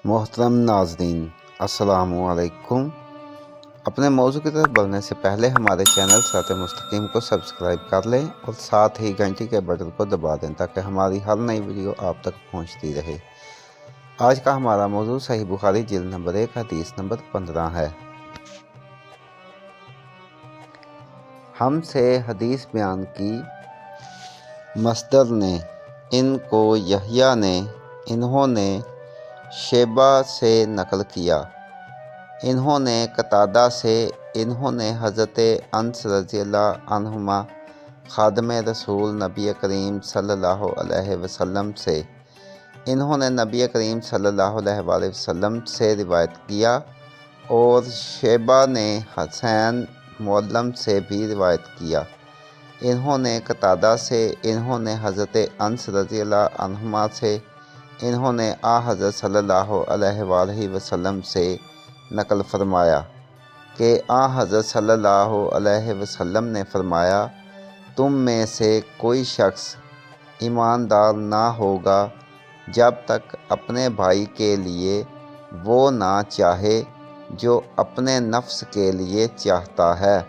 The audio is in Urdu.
محترم ناظرین، السلام علیکم۔ اپنے موضوع کی طرف بڑھنے سے پہلے ہمارے چینل صراط مستقیم کو سبسکرائب کر لیں اور ساتھ ہی گھنٹی کے بٹن کو دبا دیں تاکہ ہماری ہر نئی ویڈیو آپ تک پہنچتی رہے۔ آج کا ہمارا موضوع صحیح بخاری جلد نمبر 1 حدیث نمبر 15 ہے۔ ہم سے حدیث بیان کی مصدر نے، ان کو یحییٰ نے، انہوں نے شعبہ سے نقل کیا، انہوں نے قتادہ سے، انہوں نے حضرت انس رضی اللہ عنہما خادم رسول نبی کریم صلی اللہ علیہ وسلم سے، انہوں نے نبی کریم صلی اللہ علیہ وآلہ وسلم سے روایت کیا، اور شعبہ نے حسین معلم سے بھی روایت کیا، انہوں نے قتادہ سے، انہوں نے حضرت انس رضی اللہ عنہما سے، انہوں نے حضرت صلی اللہ علیہ وآلہ وسلم سے نقل فرمایا کہ حضرت صلی اللہ علیہ وسلم نے فرمایا، تم میں سے کوئی شخص ایماندار نہ ہوگا جب تک اپنے بھائی کے لیے وہ نہ چاہے جو اپنے نفس کے لیے چاہتا ہے۔